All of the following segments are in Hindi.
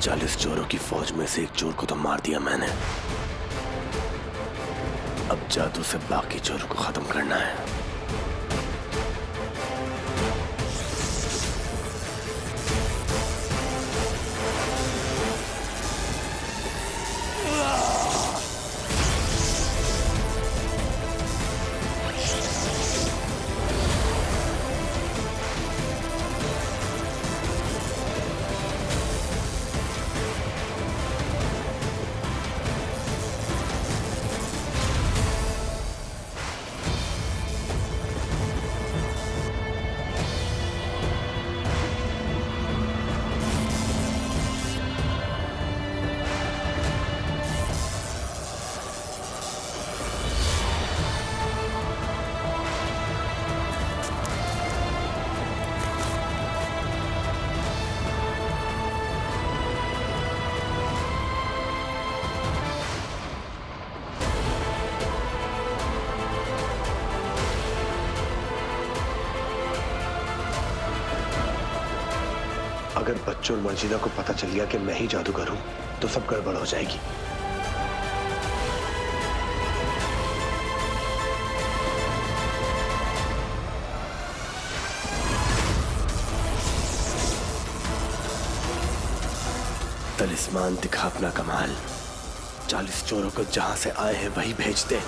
चालीस चोरों की फौज में से एक चोर को तो मार दिया मैंने। अब जादू से बाकी चोरों को खत्म करना है। अगर बच्चों और मर्जिदा को पता चल गया कि मैं ही जादूगर हूं तो सब गड़बड़ हो जाएगी। तलिस्मान दिखा अपना कमाल। 40 चोरों को जहां से आए हैं वही भेज दे।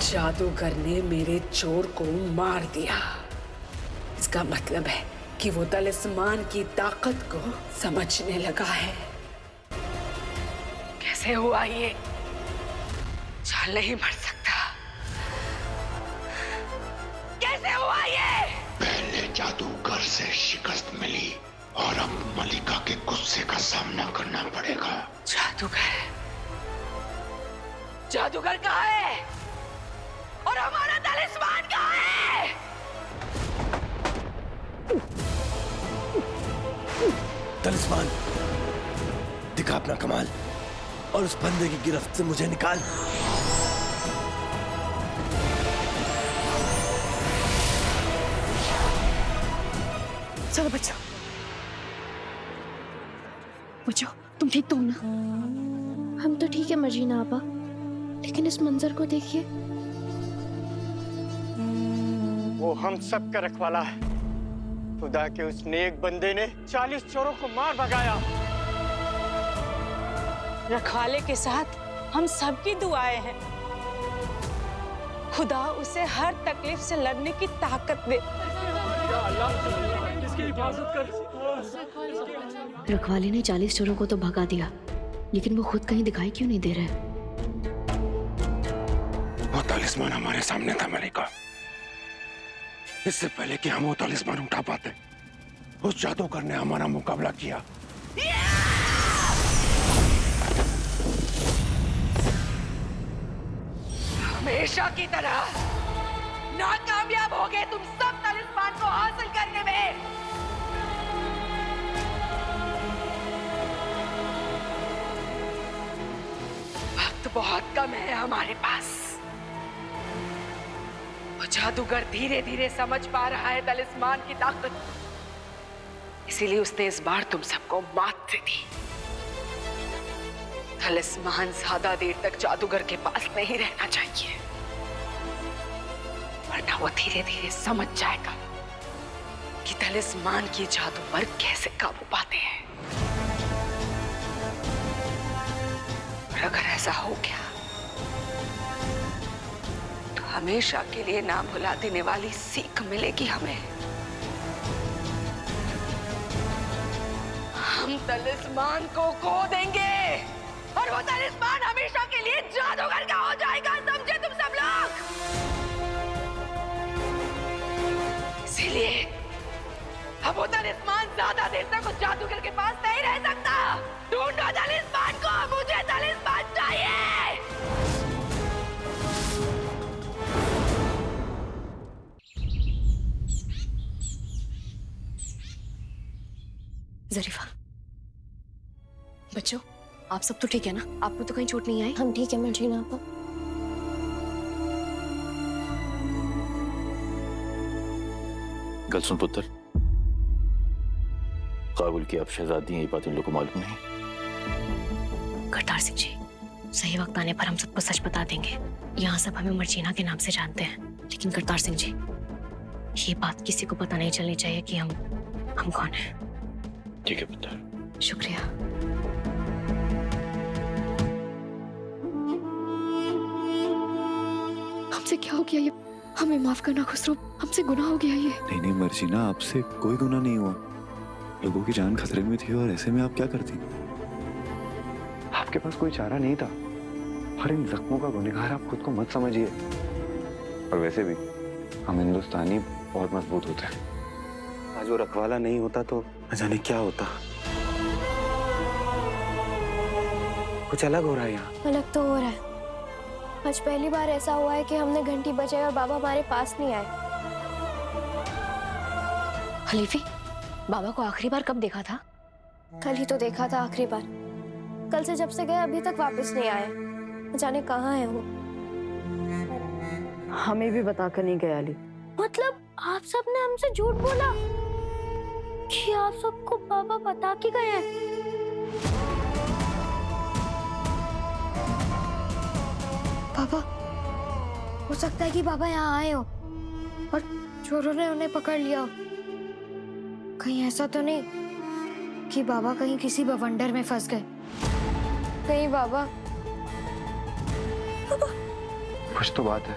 जादूगर ने मेरे चोर को मार दिया। इसका मतलब है कि वो तलिस्मान की ताकत को समझने लगा है। कैसे हुआ ये? चाल नहीं मर सकता। कैसे हुआ ये? पहले जादूगर से शिकस्त मिली और अब मलिका के गुस्से का सामना करना पड़ेगा। जादूगर कहाँ है? और हमारा तलिस्मान कहाँ है? तलिस्मान दिखा अपना कमाल और उस बंदे की गिरफ्त से मुझे निकाल। चलो बच्चों, बच्चों तुम ठीक तो हो ना? हम तो ठीक है मर्जीना आपा, लेकिन इस मंजर को देखिए। वो हम सब का रखवाला है। खुदा के उस नेक बंदे ने 40 चोरों को मार भगाया। रखवाले के साथ हम सबकी दुआएं हैं। खुदा उसे हर तकलीफ से लड़ने की ताकत दे। रखवाले ने 40 चोरों को तो भगा दिया, लेकिन वो खुद कहीं दिखाई क्यों नहीं दे रहे? वो तलिस्मान हमारे सामने था मलिका। इससे पहले कि हम वो तलिस्मान उठा पाते, उस जादूगर ने हमारा मुकाबला किया। हमेशा की तरह नाकामयाब हो गए तुम सब तलिस्मान को हासिल करने में। वक्त बहुत कम है हमारे पास। वो जादूगर धीरे धीरे समझ पा रहा है तलिस्मान की ताकत, इसीलिए उसने इस बार तुम सबको मात दे दी। तलिस्मान ज्यादा देर तक जादूगर के पास नहीं रहना चाहिए, वरना वो धीरे धीरे समझ जाएगा कि तलिस्मान की जादू पर कैसे काबू पाते हैं। और अगर ऐसा हो गया तो हमेशा के लिए ना भुला देने वाली सीख मिलेगी हमें। हम तलिस्मान को खो देंगे और वो तलिस्मान हमेशा के लिए जादूगर का हो जाएगा, समझे तुम सब लोग? इसीलिए अब वो तलिस्मान ज्यादा देर तक उस जादूगर के पास नहीं रह सकता। ढूंढो तलिस्मान को, मुझे तलिस्मान चाहिए। जरीफा, बच्चों आप सब तो ठीक है ना? आपको तो कहीं चोट नहीं आई? हम ठीक है मर्जीना आपा। गल सुन पुत्र, काबुल की आप शहजादी हैं, ये बात इन लोगों को मालूम नहीं। करतार सिंह जी, सही वक्त आने पर हम सबको सच बता देंगे। यहाँ सब हमें मर्जीना के नाम से जानते हैं, लेकिन करतार सिंह जी, ये बात किसी को पता नहीं चलनी चाहिए कि हम कौन हैं। ठीक है पुत्र। शुक्रिया। हमसे क्या हो गया ये? हमें माफ करना खुसरो, हमसे गुनाह हो गया ये। नहीं मर्जीना, आपसे कोई गुनाह नहीं हुआ। लोगों की जान खतरे में थी और ऐसे में आप क्या करती? आपके पास कोई चारा नहीं था और इन जख्मों का गुनहगार आप खुद को मत समझिए। और वैसे भी हम हिंदुस्तानी बहुत मजबूत होते हैं। आज वो रखवाला नहीं होता तो न जाने क्या होता। कुछ अलग हो रहा है यहाँ। अलग तो हो रहा है। आज पहली बार ऐसा हुआ है कि हमने घंटी बजाई और बाबा हमारे पास नहीं आए। खलीफी, बाबा को आखिरी बार कब देखा था? कल ही तो देखा था आखिरी बार। कल से जब से गए अभी तक वापस नहीं आए। न जाने कहाँ है वो। हमें भी बताकर नहीं गया अली। मतलब आप सब ने हमसे झूठ बोला कि आप सबको बाबा बता के गए हैं? बाबा, हो सकता है कि बाबा यहाँ आए हो और चोरों ने उन्हें पकड़ लिया हो। कहीं ऐसा तो नहीं कि बाबा कहीं किसी बवंडर में फंस गए? कहीं बाबा कुछ तो बात है।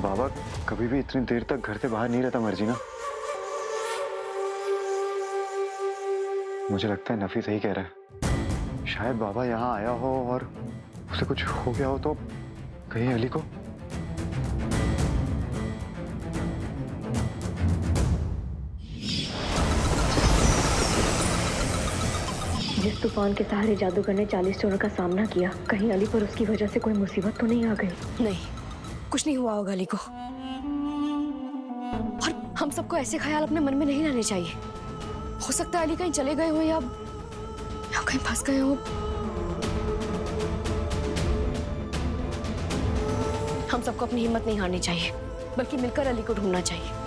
बाबा कभी भी इतनी देर तक घर से बाहर नहीं रहता मर्जीना। मुझे लगता है नफी सही कह रहा है। शायद बाबा यहाँ आया हो और उसे कुछ हो गया हो तो कहीं अली को। जिस तूफान के सहारे जादूगर ने 40 चोरों का सामना किया, कहीं अली पर उसकी वजह से कोई मुसीबत तो नहीं आ गई? नहीं, कुछ नहीं हुआ होगा अली को। और हम सबको ऐसे ख्याल अपने मन में नहीं लाने चाहिए। हो सकता है अली कहीं चले गए हो या कहीं फंस गए हो। हम सबको अपनी हिम्मत नहीं हारनी चाहिए, बल्कि मिलकर अली को ढूंढना चाहिए।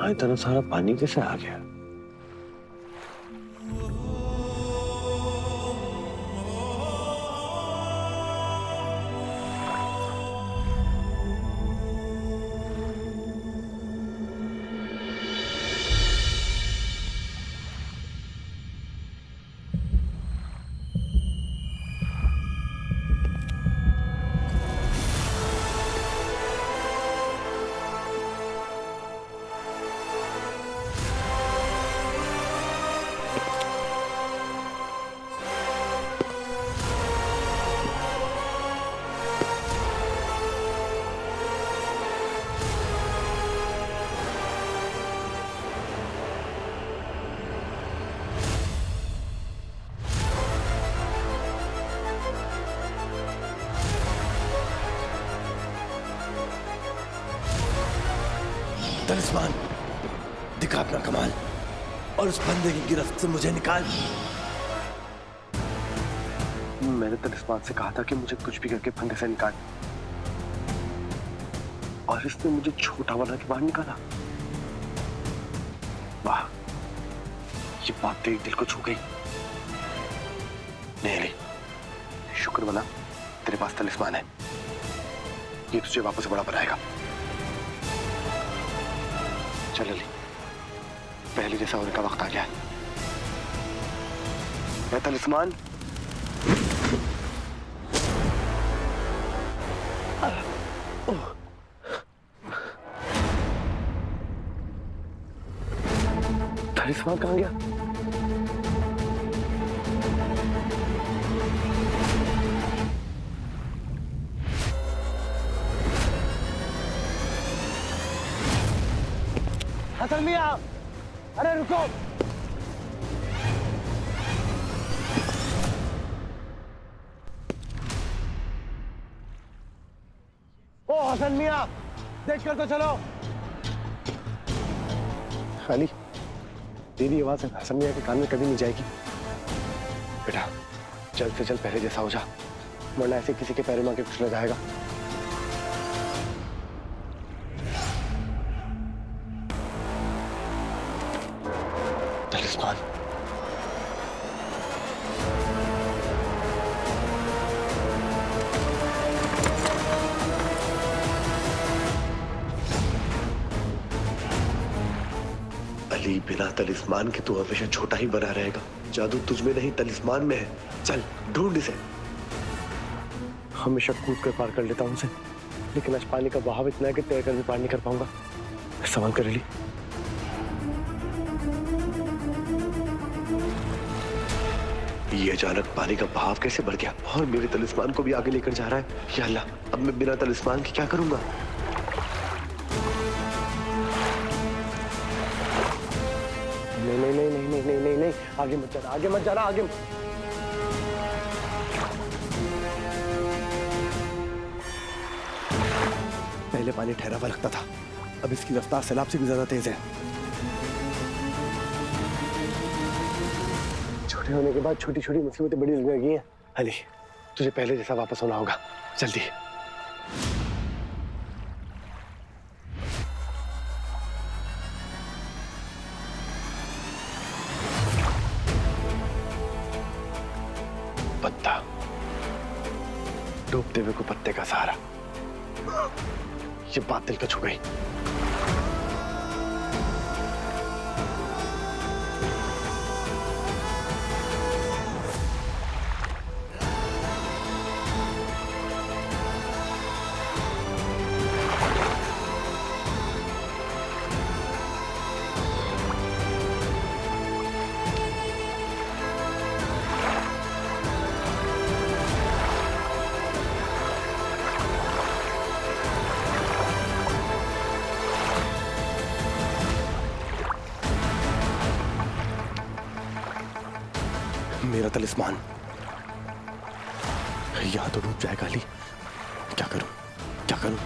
इतना सारा पानी कैसे आ गया? तलिस्मान, दिखा अपना कमाल और उस बंदे की गिरफ्त से मुझे निकाल। मैंने तलिस्मान से कहा था कि मुझे कुछ भी करके फंदे से निकाल, और इसने मुझे छोटा बना के बाहर निकाला। वाह, ये बात तेरे दिल को छू गई। नहीं अली, शुक्र बना तेरे पास तलिस्मान है, ये तुझे वापस बड़ा बनाएगा। चल अली, पहले जैसा होने का वक्त आ गया है। मैं तलिस्मान तलिस्मान कहाँ गया? हसन मियां, अरे रुको। ओ हसन मियां, देख कर तो चलो। खाली तेरी आवाज हसन मियां के कान में कभी नहीं जाएगी। बेटा जल्द से जल्द पहले जैसा हो जा, वरना ऐसे किसी के पैरों में आके कुचला जाएगा। तलिस्मान, अली बिना तलिस्मान के तू हमेशा छोटा ही बना रहेगा। जादू तुझ में नहीं तलिस्मान में है। चल ढूंढ इसे। हमेशा कूद कर पार कर लेता हूं उसे, लेकिन आज पानी का बहाव इतना है कि तैर कर भी पार नहीं कर पाऊंगा। सवाल कर ली। ये अचानक पानी का बहाव कैसे बढ़ गया और मेरे तलिस्मान को भी आगे लेकर जा रहा है। या अल्लाह, अब मैं बिना तलिस्मान के क्या करूंगा? नहीं नहीं नहीं नहीं नहीं नहीं नहीं, आगे मत जाना, आगे मत जाना, आगे। पहले पानी ठहरा हुआ लगता था, अब इसकी रफ्तार सैलाब से भी ज्यादा तेज है। छोटे होने के बाद छोटी छोटी मुसीबतें बड़ी लगने लगी हैं। अली, तुझे पहले जैसा वापस होना होगा, जल्दी। पत्ता, डूबते हुए को पत्ते का सहारा, ये बात दिल को छू गई। मेरा तलिस्मान यहां तो डूब जाएगा। अली, क्या करूं, क्या करूं?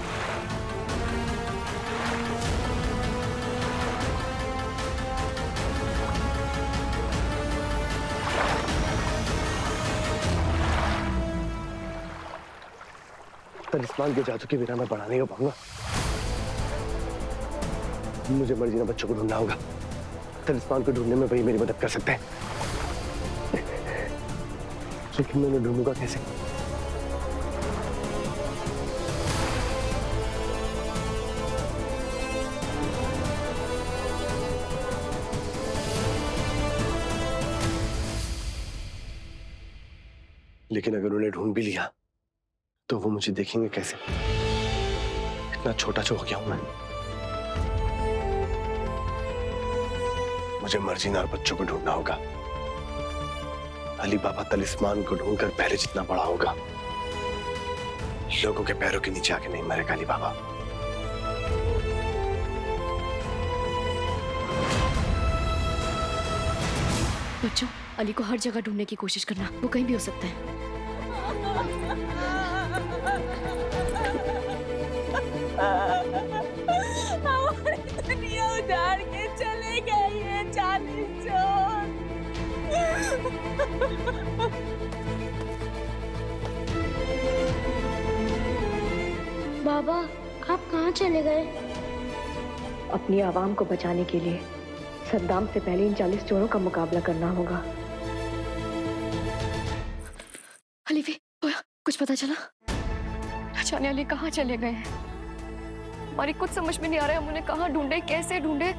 तलिस्मान के जादू के बिना मैं बड़ा नहीं हो पाऊंगा। मुझे मर्जीना बच्चों को ढूंढना होगा। तलिस्मान को ढूंढने में वही मेरी मदद कर सकते हैं, लेकिन मैं उन्हें ढूंढूंगा कैसे? लेकिन अगर उन्हें ढूंढ भी लिया तो वो मुझे देखेंगे कैसे? इतना छोटा जो हो गया हूं मैं। मुझे मर्जीना और बच्चों को ढूंढना होगा। अली बाबा तलिस्मान को ढूंढकर पहले जितना बड़ा होगा, लोगों के पैरों के नीचे आके नहीं मरेगा अली बाबा। बच्चों, अली को हर जगह ढूंढने की कोशिश करना, वो कहीं भी हो सकता है। बाबा आप कहाँ चले गए? अपनी आवाम को बचाने के लिए सद्दाम से पहले इन 40 चोरों का मुकाबला करना होगा। अली भी कुछ पता चला? न जाने अली कहाँ चले गए हैं। हमारी कुछ समझ में नहीं आ रहा है, हम उन्हें कहाँ ढूंढे, कैसे ढूंढे।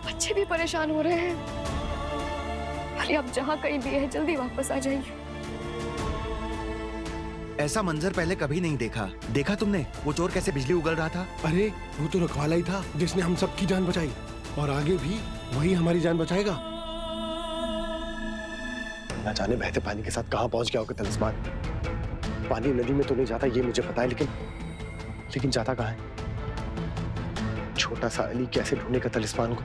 बच्चे भी परेशान हो रहे हैं। अली आप जहाँ कहीं भी है जल्दी वापस आ जाइए। ऐसा मंजर पहले कभी नहीं देखा। देखा तुमने वो चोर कैसे बिजली उगल रहा था? अरे वो तो रखवाला ही था जिसने हम सबकी जान बचाई, और आगे भी वही हमारी जान बचाएगा। ना जाने बहते पानी के साथ कहां पहुंच गया होगा तलिस्मान। पानी नदी में तो नहीं जाता ये मुझे पता है, लेकिन जाता कहां है? छोटा सा अली कैसे ढूंढेगा तलिस्मान को?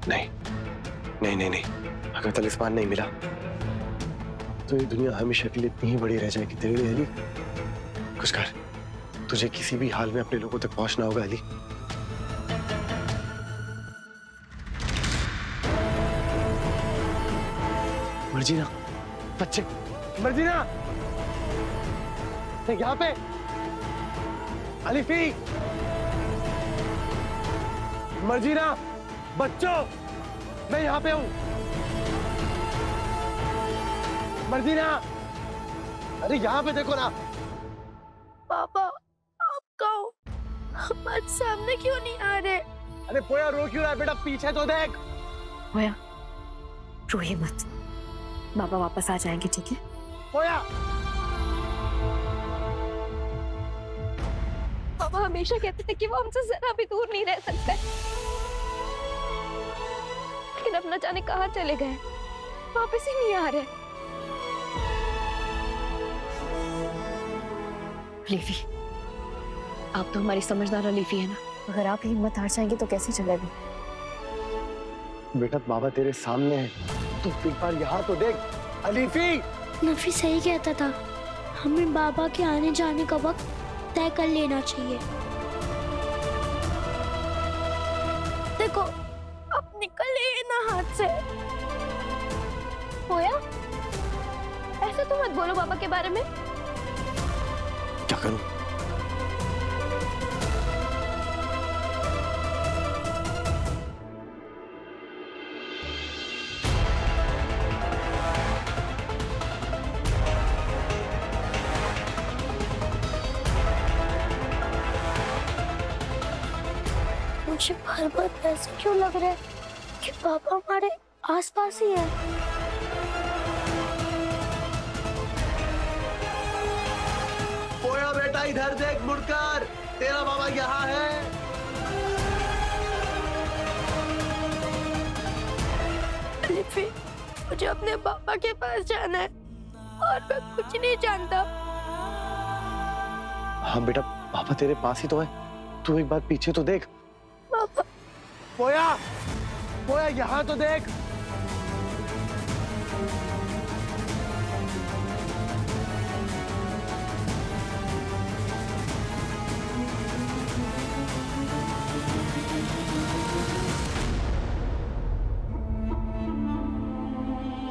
नहीं नहीं नहीं नहीं, अगर तलिस्मान नहीं मिला तो ये दुनिया हमेशा के लिए इतनी ही बड़ी रह जाएगी। तेरे लिए अली कुछ कर, तुझे किसी भी हाल में अपने लोगों तक पहुंचना होगा अली। मर्जीना, बच्चे, मर्जीना, यहाँ पे, अलीफी, मर्जीना, बच्चों, मैं यहाँ पे हूँ। मर्जीना, अरे यहाँ पे देखो ना। पापा आप कहो, हमारे सामने क्यों नहीं आ रहे? अरे पोया रो क्यों रहा है बेटा, पीछे तो देख। पोया रोइए मत, बाबा वापस आ जाएंगे, ठीक है? पोया, बाबा हमेशा कहते थे कि वो हमसे जरा भी दूर नहीं रह सकते, लेकिन अब न जाने कहाँ चले गए, वापस ही नहीं आ रहे। लीफी, आप तो हमारी समझदार लीफी है ना, अगर आप हिम्मत हार जाएंगे तो कैसे चलेगा? बेटा बाबा तेरे सामने है, तू एक बार यहाँ तो देख। अलीफी, नफी सही कहता था, हमें बाबा के आने जाने का वक्त तय कर लेना चाहिए। देखो अब निकले ना हाथ से। होया, ऐसे तो मत बोलो बाबा के बारे में। क्या करूं? मुझे बार बार ऐसे क्यों लग रहा है कि पापा हमारे आसपास ही है? पोया बेटा इधर देख, मुड़कर, तेरा बाबा यहाँ है। लिपि, मुझे अपने पापा के पास जाना है और मैं कुछ नहीं जानता। हाँ बेटा, पापा तेरे पास ही तो है, तू एक बार पीछे तो देख। पापा, पोया, पोया यहाँ तो देख।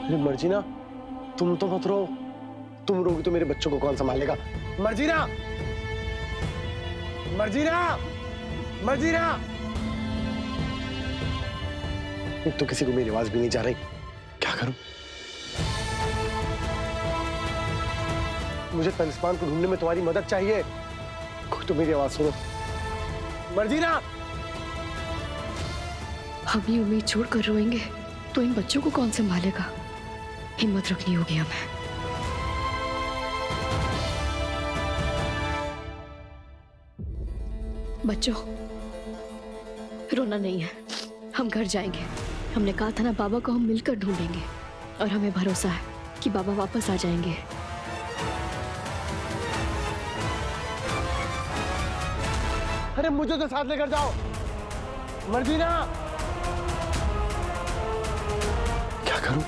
अरे मर्जीना, तुम तो मत रो, तुम रोगी तो मेरे बच्चों को कौन संभालेगा? मर्जीना, मर्जीना, मर्जीना। एक तो किसी को मेरी आवाज भी नहीं जा रही, क्या करूं? मुझे तलिस्मान को ढूंढने में तुम्हारी मदद चाहिए, कोई तो मेरी आवाज सुनो। मर्जीना, हम ये उम्मीद छोड़कर रोएंगे तो इन बच्चों को कौन संभालेगा? हिम्मत रखनी होगी हमें। बच्चों, रोना नहीं है, हम घर जाएंगे। हमने कहा था ना, बाबा को हम मिलकर ढूंढेंगे, और हमें भरोसा है कि बाबा वापस आ जाएंगे। अरे मुझे तो साथ लेकर जाओ। मर्जीना, क्या करूं?